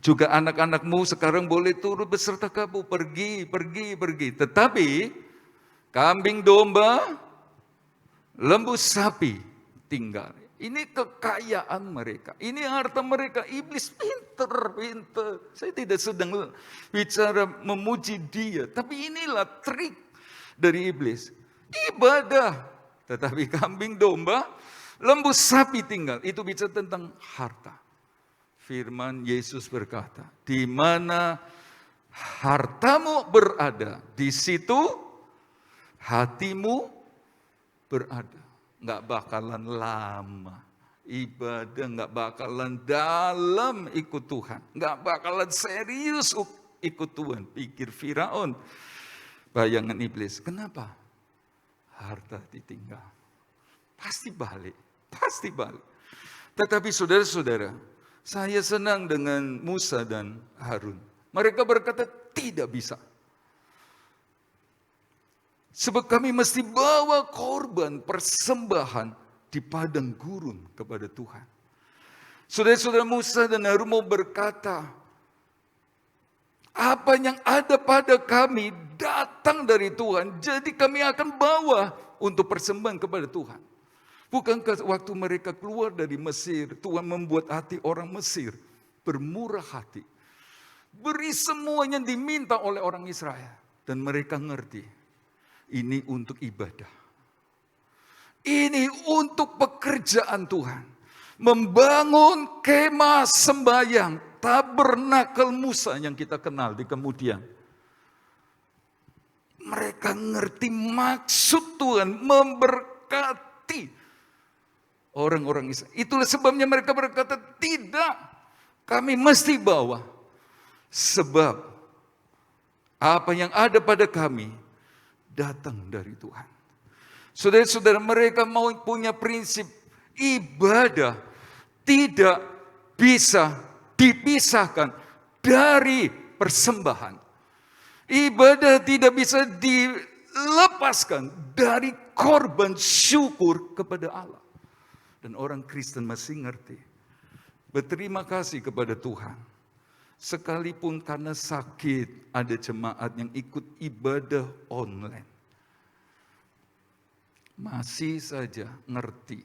Juga anak-anakmu sekarang boleh turut beserta kamu pergi. Tetapi kambing domba, lembu sapi tinggal. Ini kekayaan mereka. Ini harta mereka. Iblis pinter. Saya tidak sedang bicara memuji dia. Tapi inilah trik dari iblis. Ibadah. Tetapi kambing domba, lembu sapi tinggal. Itu bicara tentang harta. Firman Yesus berkata, di mana hartamu berada, di situ hatimu berada. Nggak bakalan lama. Ibadah nggak bakalan dalam ikut Tuhan. Nggak bakalan serius ikut Tuhan. Pikir Firaun. Bayangan iblis. Kenapa? Harta ditinggal. Pasti balik. Tetapi saudara-saudara, saya senang dengan Musa dan Harun. Mereka berkata tidak bisa. Sebab kami mesti bawa korban persembahan di padang gurun kepada Tuhan. Saudara-saudara, Musa dan Harun mau berkata, apa yang ada pada kami datang dari Tuhan. Jadi kami akan bawa untuk persembahan kepada Tuhan. Bukankah waktu mereka keluar dari Mesir, Tuhan membuat hati orang Mesir bermurah hati. Beri semuanya diminta oleh orang Israel. Dan mereka ngerti, ini untuk ibadah. Ini untuk pekerjaan Tuhan. Membangun kemah sembahyang, tabernakel Musa yang kita kenal di kemudian. Mereka ngerti maksud Tuhan memberkati orang-orang Israel. Itulah sebabnya mereka berkata, tidak, kami mesti bawa. Sebab apa yang ada pada kami datang dari Tuhan. Saudara-saudara, mereka mau punya prinsip ibadah tidak bisa dipisahkan dari persembahan. Ibadah tidak bisa dilepaskan dari korban syukur kepada Allah. Dan orang Kristen masih ngerti. Berterima kasih kepada Tuhan. Sekalipun karena sakit, ada jemaat yang ikut ibadah online. Masih saja ngerti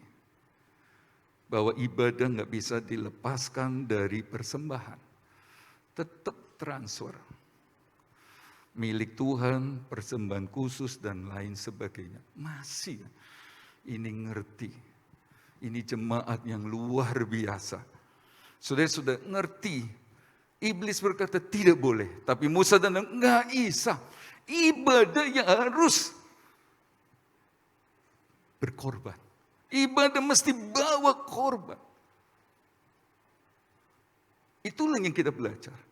bahwa ibadah nggak bisa dilepaskan dari persembahan. Tetap transfer. Milik Tuhan, persembahan khusus, dan lain sebagainya. Masih ini ngerti. Ini jemaat yang luar biasa. Sudah ngerti. Iblis berkata tidak boleh. Tapi Musa dan nggak bisa. Ibadah yang harus berkorban. Ibadah mesti bawa korban. Itulah yang kita belajar.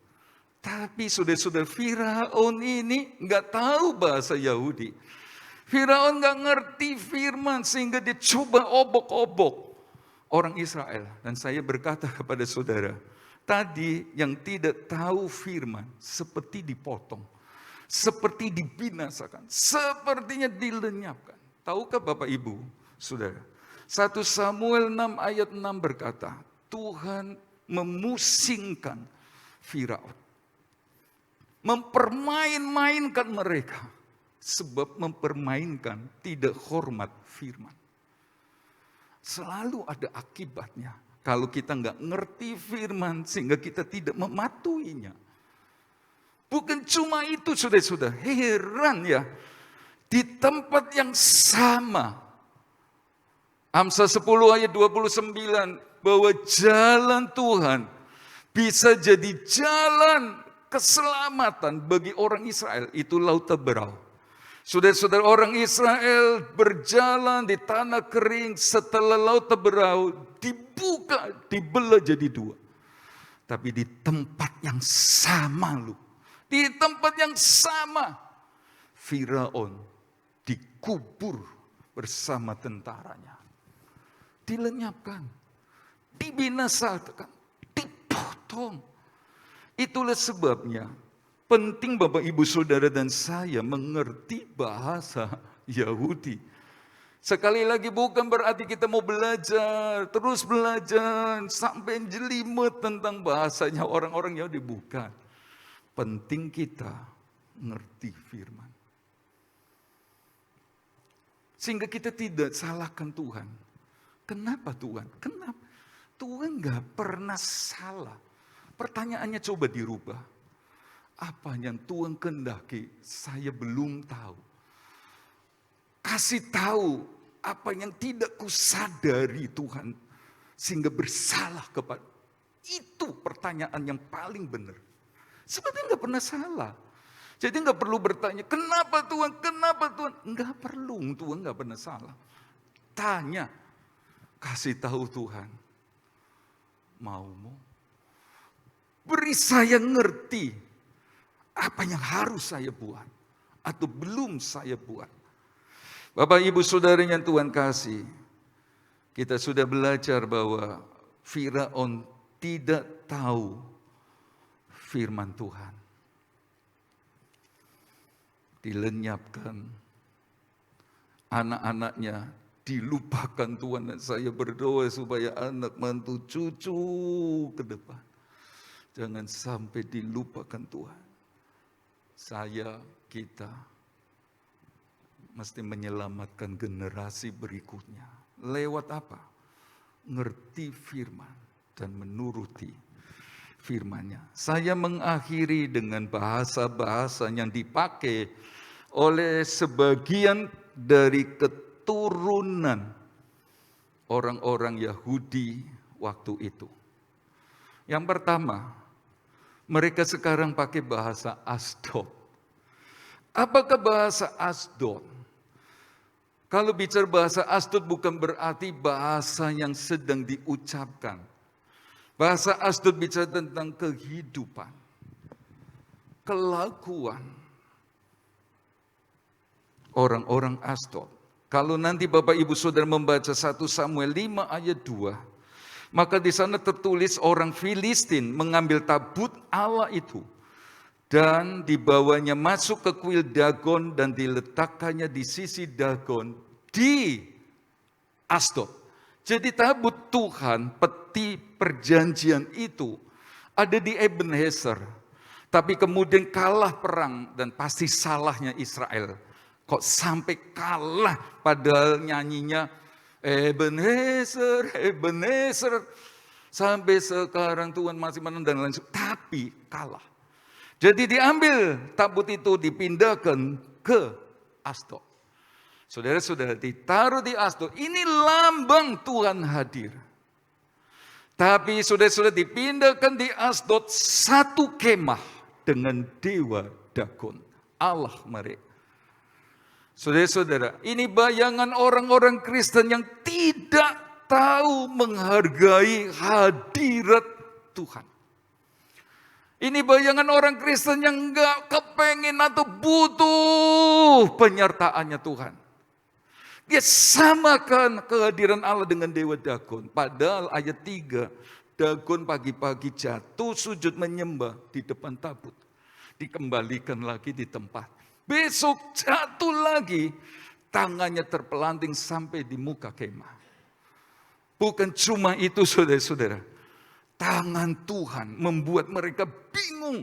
Tapi saudara-saudara, Firaun ini nggak tahu bahasa Yahudi. Firaun nggak ngerti firman sehingga dia coba obok-obok orang Israel. Dan saya berkata kepada saudara, tadi yang tidak tahu firman seperti dipotong, seperti dibinasakan, sepertinya dilenyapkan. Tahukah Bapak Ibu, saudara? 1 Samuel 6 ayat 6 berkata, Tuhan memusingkan Firaun. Mempermain-mainkan mereka. Sebab mempermainkan tidak hormat firman. Selalu ada akibatnya. Kalau kita nggak ngerti firman sehingga kita tidak mematuhinya. Bukan cuma itu, saudara-saudara. Heran ya. Di tempat yang sama. Amsal 10 ayat 29, bahwa jalan Tuhan bisa jadi jalan keselamatan bagi orang Israel. Itu Laut Teberau. Saudara-saudara, orang Israel berjalan di tanah kering setelah Laut Teberau dibuka, dibelah jadi dua. Tapi di tempat yang sama di tempat yang sama, Firaun dikubur bersama tentaranya. Dilenyapkan, dibinasakan, dipotong. Itulah sebabnya penting Bapak Ibu Saudara dan saya mengerti bahasa Yahudi. Sekali lagi bukan berarti kita mau belajar, terus belajar, sampai jelimet tentang bahasanya orang-orang Yahudi. Bukan. Penting kita ngerti firman. Sehingga kita tidak salahkan Tuhan. Kenapa Tuhan? Kenapa? Tuhan gak pernah salah. Pertanyaannya coba dirubah. Apa yang Tuhan kehendaki? Saya belum tahu. Kasih tahu apa yang tidak kusadari Tuhan. Sehingga bersalah kepada. Itu pertanyaan yang paling benar. Sebetulnya gak pernah salah. Jadi gak perlu bertanya, kenapa Tuhan? Kenapa Tuhan? Gak perlu, Tuhan gak pernah salah. Tanya. Kasih tahu Tuhan, maumu beri saya ngerti apa yang harus saya buat atau belum saya buat. Bapak Ibu Saudara yang Tuhan kasih, kita sudah belajar bahwa Firaun tidak tahu firman Tuhan. Dilenyapkan, anak-anaknya dilupakan Tuhan, dan saya berdoa supaya anak mantu cucu ke depan jangan sampai dilupakan Tuhan. Kita mesti menyelamatkan generasi berikutnya. Lewat apa? Ngerti firman dan menuruti firman-Nya. Saya mengakhiri dengan bahasa-bahasa yang dipakai oleh sebagian dari keturunan orang-orang Yahudi waktu itu. Yang pertama, mereka sekarang pakai bahasa Asdod. Apakah bahasa Asdod? Kalau bicara bahasa Asdod bukan berarti bahasa yang sedang diucapkan. Bahasa Asdod bicara tentang kehidupan, kelakuan orang-orang Asdod. Kalau nanti Bapak Ibu Saudara membaca 1 Samuel 5 ayat 2, maka di sana tertulis orang Filistin mengambil tabut Allah itu dan dibawanya masuk ke kuil Dagon dan diletakkannya di sisi Dagon di Asdod. Jadi tabut Tuhan, peti perjanjian itu ada di Ebenezer. Tapi kemudian kalah perang dan pasti salahnya Israel. Kok sampai kalah padahal nyanyinya Ebenezer, Ebenezer. Sampai sekarang Tuhan masih menang dan lain sebagainya. Tapi kalah. Jadi diambil tabut itu dipindahkan ke Asdod. Saudara-saudara, ditaruh di Asdod. Ini lambang Tuhan hadir. Tapi saudara-saudara dipindahkan di Asdod satu kemah dengan dewa Dagon, Allah mereka. Saudara-saudara, ini bayangan orang-orang Kristen yang tidak tahu menghargai hadirat Tuhan. Ini bayangan orang Kristen yang enggak kepengen atau butuh penyertaannya Tuhan. Dia samakan kehadiran Allah dengan dewa Dagon. Padahal ayat 3, Dagon pagi-pagi jatuh sujud menyembah di depan tabut. Dikembalikan lagi di tempat. Besok jatuh lagi, tangannya terpelanting sampai di muka kemah. Bukan cuma itu saudara-saudara. Tangan Tuhan membuat mereka bingung.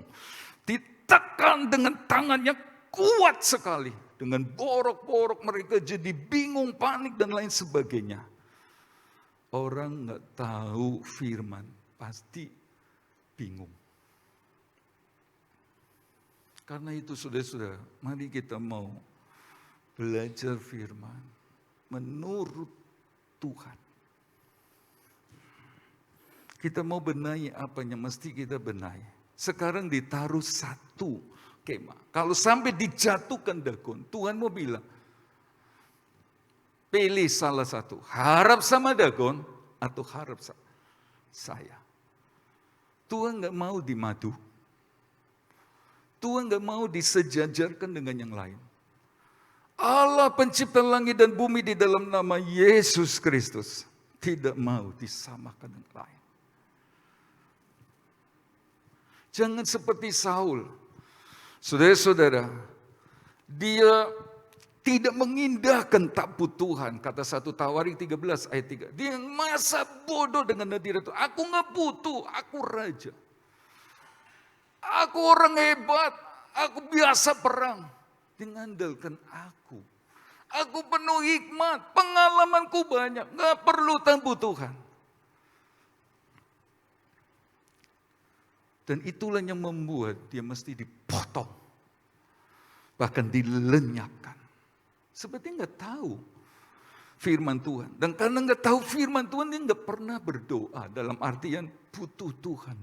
Ditekan dengan tangannya kuat sekali. Dengan borok-borok mereka jadi bingung, panik dan lain sebagainya. Orang nggak tahu firman pasti bingung. Karena itu saudara-saudara, mari kita mau belajar firman menurut Tuhan. Kita mau benahi apanya, mesti kita benahi. Sekarang ditaruh satu kemah. Kalau sampai dijatuhkan Dagon, Tuhan mau bilang, pilih salah satu. Harap sama Dagon atau harap saya. Tuhan gak mau dimadu. Tuhan gak mau disejajarkan dengan yang lain. Allah pencipta langit dan bumi di dalam nama Yesus Kristus tidak mau disamakan dengan lain. Jangan seperti Saul. Saudara-saudara, dia tidak mengindahkan tabut Tuhan. Kata 1 Tawarik 13 ayat 3. Dia masa bodoh dengan hadirat Tuhan. Aku gak butuh, aku raja. Aku orang hebat, aku biasa perang. Dia mengandalkan aku. Aku penuh hikmat, pengalamanku banyak. Gak perlu tabut Tuhan. Dan itulah yang membuat dia mesti dipotong. Bahkan dilenyapkan. Seperti nggak tahu firman Tuhan. Dan karena nggak tahu firman Tuhan, dia nggak pernah berdoa. Dalam artian butuh Tuhan.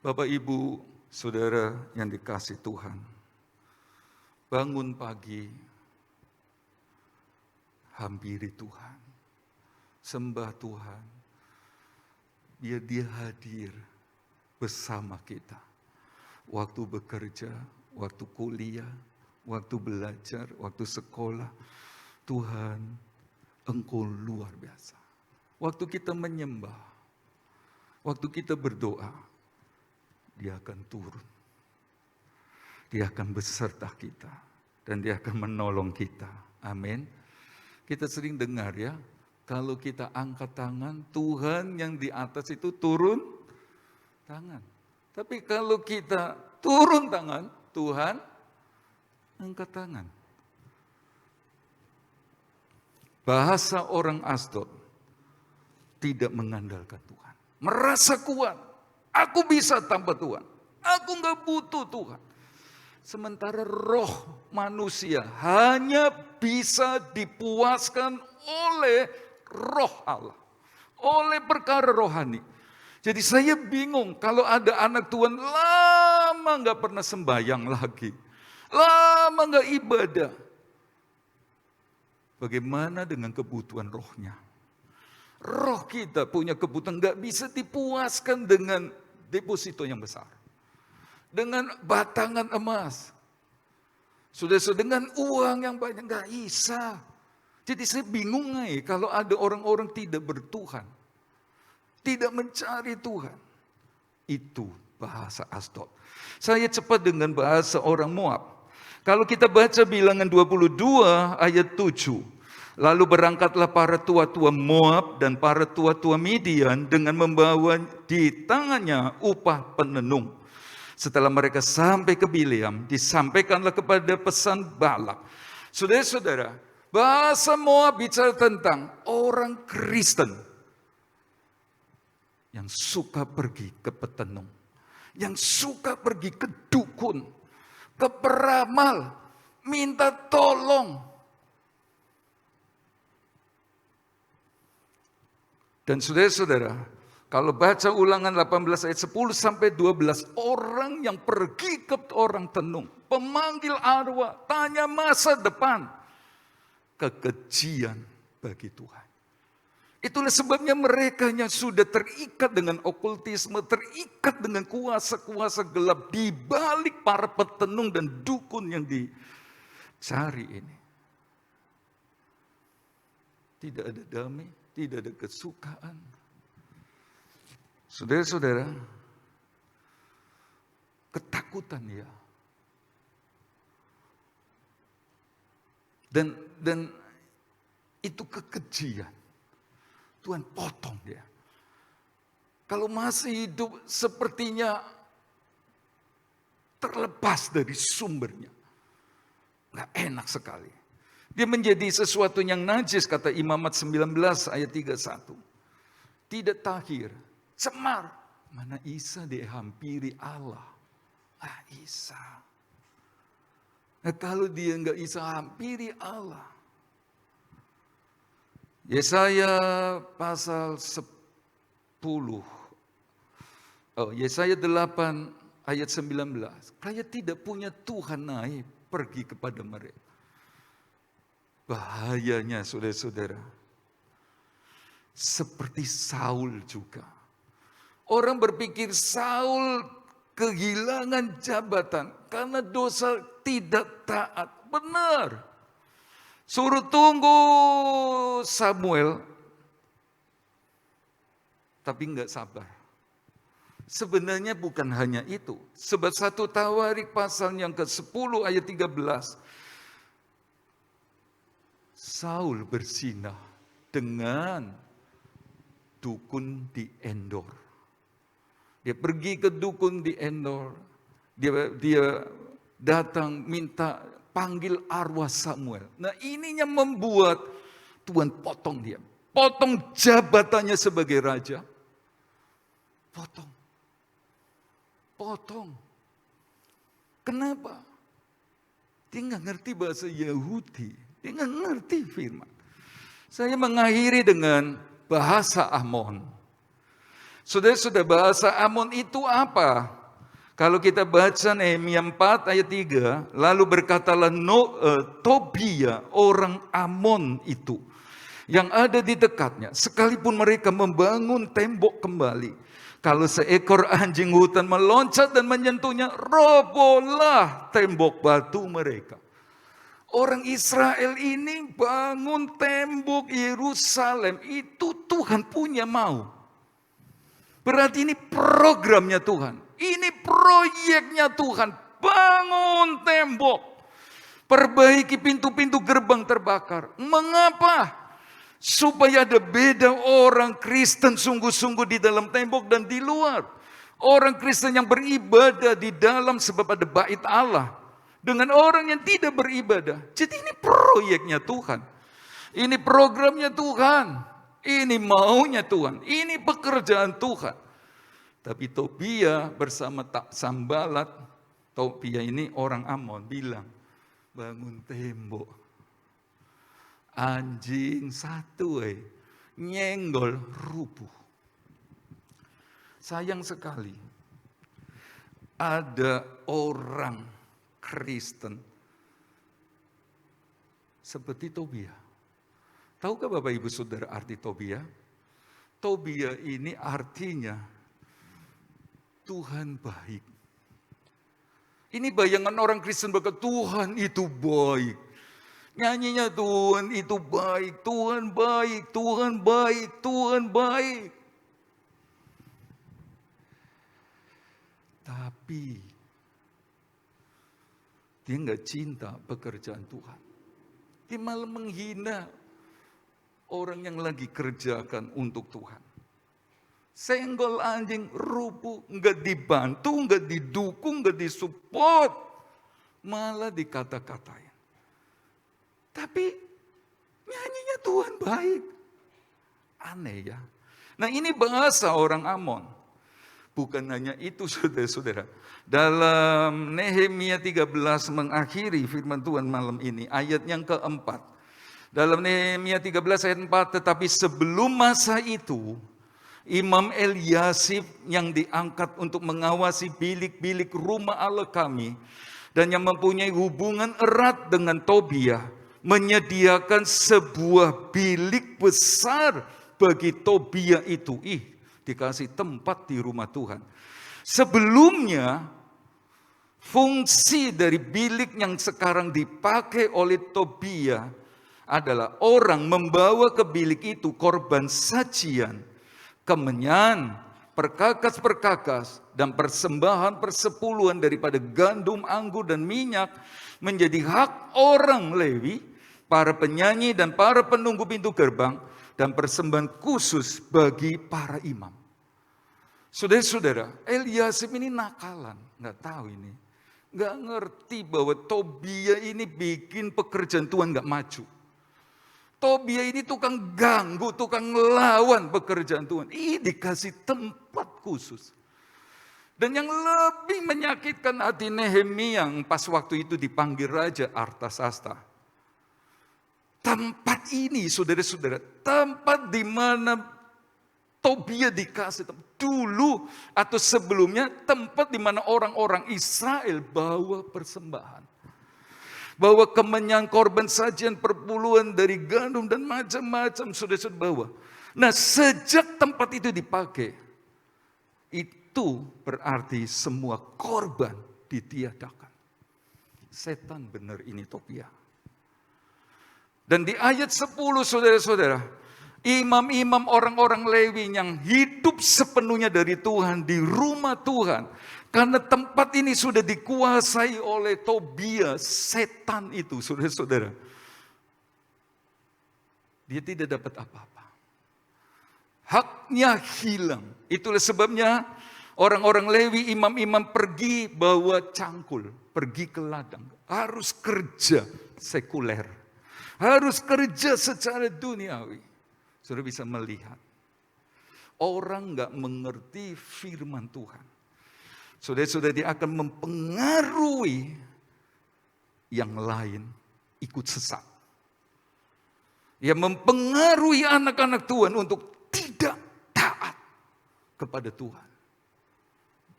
Bapak, Ibu, Saudara yang dikasih Tuhan. Bangun pagi. Hampiri Tuhan. Sembah Tuhan. Biar dia hadir bersama kita. Waktu bekerja, waktu kuliah, waktu belajar, waktu sekolah. Tuhan, Engkau luar biasa. Waktu kita menyembah, waktu kita berdoa, Dia akan turun. Dia akan beserta kita. Dan Dia akan menolong kita. Amin. Kita sering dengar ya, kalau kita angkat tangan, Tuhan yang di atas itu turun tangan. Tapi kalau kita turun tangan, Tuhan angkat tangan. Bahasa orang Asdod tidak mengandalkan Tuhan. Merasa kuat. Aku bisa tanpa Tuhan. Aku gak butuh Tuhan. Sementara roh manusia hanya bisa dipuaskan oleh roh Allah. Oleh perkara rohani. Jadi saya bingung kalau ada anak Tuhan lama gak pernah sembahyang lagi. Lama gak ibadah. Bagaimana dengan kebutuhan rohnya? Roh kita punya kebutuhan gak bisa dipuaskan dengan deposito yang besar. Dengan batangan emas. Sudah dengan uang yang banyak gak bisa. Jadi saya bingung kalau ada orang-orang tidak bertuhan. Tidak mencari Tuhan. Itu bahasa Asdod. Saya cepat dengan bahasa orang Moab. Kalau kita baca Bilangan 22 ayat 7. Lalu berangkatlah para tua-tua Moab dan para tua-tua Midian dengan membawa di tangannya upah penenung. Setelah mereka sampai ke Bileam, disampaikanlah kepada pesan Balak. Saudara-saudara, bahasa Moab bicara tentang orang Kristen yang suka pergi ke petenung, yang suka pergi ke dukun, ke peramal, minta tolong. Dan saudara-saudara, kalau baca Ulangan 18 ayat 10 sampai 12, orang yang pergi ke orang tenung, pemanggil arwah, tanya masa depan, kekejian bagi Tuhan. Itulah sebabnya mereka yang sudah terikat dengan okultisme, terikat dengan kuasa-kuasa gelap di balik para petenung dan dukun yang dicari ini. Tidak ada damai, tidak ada kesukaan. Saudara-saudara, ketakutan ya. Dan itu kekejian. Tuhan potong dia. Kalau masih hidup sepertinya terlepas dari sumbernya. Nggak enak sekali. Dia menjadi sesuatu yang najis, kata Imamat 19 ayat 31. Tidak tahir, cemar. Mana Isa dihampiri Allah. Isa. Nah, kalau dia nggak bisa hampiri Allah. Yesaya pasal 10. Yesaya 8 ayat 19. Kayak tidak punya Tuhan naik pergi kepada mereka. Bahayanya saudara-saudara. Seperti Saul juga. Orang berpikir Saul kehilangan jabatan karena dosa tidak taat. Benar. Suruh tunggu Samuel. Tapi enggak sabar. Sebenarnya bukan hanya itu. Sebab 1 Tawarik pasal yang ke-10 ayat 13. Saul berzinah dengan dukun di Endor. Dia pergi ke dukun di Endor. Dia datang minta panggil arwah Samuel. Nah, ininya membuat Tuhan potong dia. Potong jabatannya sebagai raja. Potong. Kenapa? Dia nggak ngerti bahasa Yahudi. Dia nggak ngerti firman. Saya mengakhiri dengan bahasa Amon. Saudara-saudara, bahasa Amon itu apa? Kalau kita baca Nehemia 4 ayat 3, lalu berkatalah Tobia orang Amon itu yang ada di dekatnya, sekalipun mereka membangun tembok kembali, kalau seekor anjing hutan meloncat dan menyentuhnya, robohlah tembok batu mereka. Orang Israel ini bangun tembok Yerusalem, itu Tuhan punya mau. Berarti ini programnya Tuhan. Ini proyeknya Tuhan. Bangun tembok. Perbaiki pintu-pintu gerbang terbakar. Mengapa? Supaya ada beda orang Kristen sungguh-sungguh di dalam tembok dan di luar. Orang Kristen yang beribadah di dalam sebab ada bait Allah. Dengan orang yang tidak beribadah. Jadi ini proyeknya Tuhan. Ini programnya Tuhan. Ini maunya Tuhan. Ini pekerjaan Tuhan. Tapi Tobia bersama Sanballat, Tobia ini orang Amon, bilang, bangun tembok. Anjing satu, nyenggol rubuh. Sayang sekali. Ada orang Kristen seperti Tobia. Tahukah Bapak Ibu Saudara arti Tobia? Tobia ini artinya Tuhan baik. Ini bayangan orang Kristen berkata Tuhan itu baik. Nyanyinya Tuhan itu baik, Tuhan baik, Tuhan baik, Tuhan baik. Tapi dia nggak cinta pekerjaan Tuhan. Dia malah menghina orang yang lagi kerjakan untuk Tuhan. Senggol anjing, rubuh, nggak dibantu, nggak didukung, nggak disupport, malah dikata-katain. Tapi nyanyinya Tuhan baik. Aneh ya. Nah ini bahasa orang Amon. Bukan hanya itu saudara-saudara. Dalam Nehemia 13 mengakhiri firman Tuhan malam ini. Ayat yang keempat. Dalam Nehemia 13 ayat 4. Tetapi sebelum masa itu, Imam Eliasib yang diangkat untuk mengawasi bilik-bilik rumah Allah kami. Dan yang mempunyai hubungan erat dengan Tobiah. Menyediakan sebuah bilik besar bagi Tobiah itu. Dikasih tempat di rumah Tuhan. Sebelumnya, fungsi dari bilik yang sekarang dipakai oleh Tobiah adalah orang membawa ke bilik itu korban sajian, kemenyan, perkakas-perkakas, dan persembahan persepuluhan daripada gandum, anggur, dan minyak menjadi hak orang Lewi, para penyanyi dan para penunggu pintu gerbang, dan persembahan khusus bagi para imam. Saudara-saudara, Eliasib ini nakalan, nggak tahu ini. Nggak ngerti bahwa Tobiah ini bikin pekerjaan Tuhan nggak maju. Tobiah ini tukang ganggu, tukang ngelawan pekerjaan Tuhan. Ini dikasih tempat khusus. Dan yang lebih menyakitkan hati Nehemia yang pas waktu itu dipanggil Raja Artasasta. Tempat ini, saudara-saudara, tempat di mana Tobiah dikasih dulu atau sebelumnya, tempat di mana orang-orang Israel bawa persembahan. Bawa kemenyan, korban sajian, perpuluhan dari gandum dan macam-macam saudara-saudara bawa. Nah, sejak tempat itu dipakai, itu berarti semua korban ditiadakan. Setan benar ini Tobiah. Dan di ayat 10 saudara-saudara, imam-imam orang-orang Lewi yang hidup sepenuhnya dari Tuhan di rumah Tuhan. Karena tempat ini sudah dikuasai oleh Tobiah, setan itu saudara-saudara. Dia tidak dapat apa-apa. Haknya hilang. Itulah sebabnya orang-orang Lewi, imam-imam pergi bawa cangkul, pergi ke ladang. Harus kerja sekuler. Harus kerja secara duniawi. Saudara bisa melihat. Orang gak mengerti firman Tuhan. Saudara-saudara dia akan mempengaruhi yang lain ikut sesat. Ia mempengaruhi anak-anak Tuhan untuk tidak taat kepada Tuhan.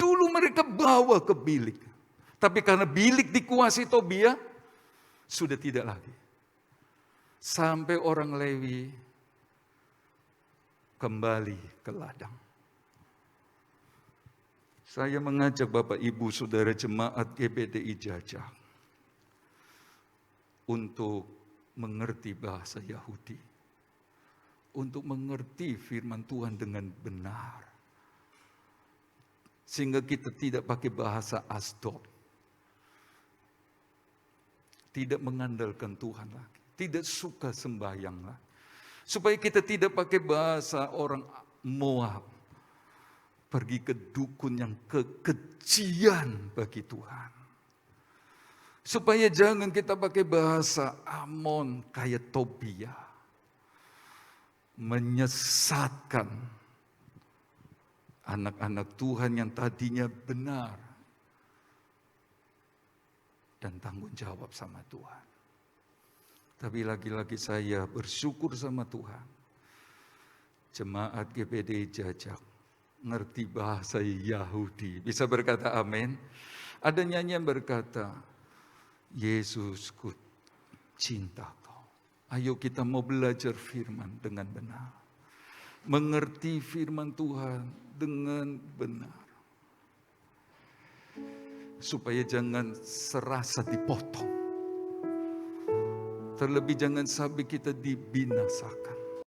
Dulu mereka bawa ke bilik. Tapi karena bilik dikuasai Tobiah, sudah tidak lagi. Sampai orang Lewi kembali ke ladang. Saya mengajak Bapak Ibu Saudara Jemaat GBDI Jajak untuk mengerti bahasa Yahudi. Untuk mengerti firman Tuhan dengan benar. Sehingga kita tidak pakai bahasa Asdod. Tidak mengandalkan Tuhan lagi. Tidak suka sembahyang lagi. Supaya kita tidak pakai bahasa orang Moab. Pergi ke dukun yang kekejian bagi Tuhan. Supaya jangan kita pakai bahasa Amon kayak Tobiah. Menyesatkan anak-anak Tuhan yang tadinya benar. Dan tanggung jawab sama Tuhan. Tapi lagi-lagi saya bersyukur sama Tuhan. Jemaat GBDI Jajak ngerti bahasa Yahudi. Bisa berkata amin. Ada nyanyian berkata, Yesusku cinta kau. Ayo kita mau belajar firman dengan benar. Mengerti firman Tuhan dengan benar. Supaya jangan serasa dipotong. Terlebih jangan sampai kita dibinasakan.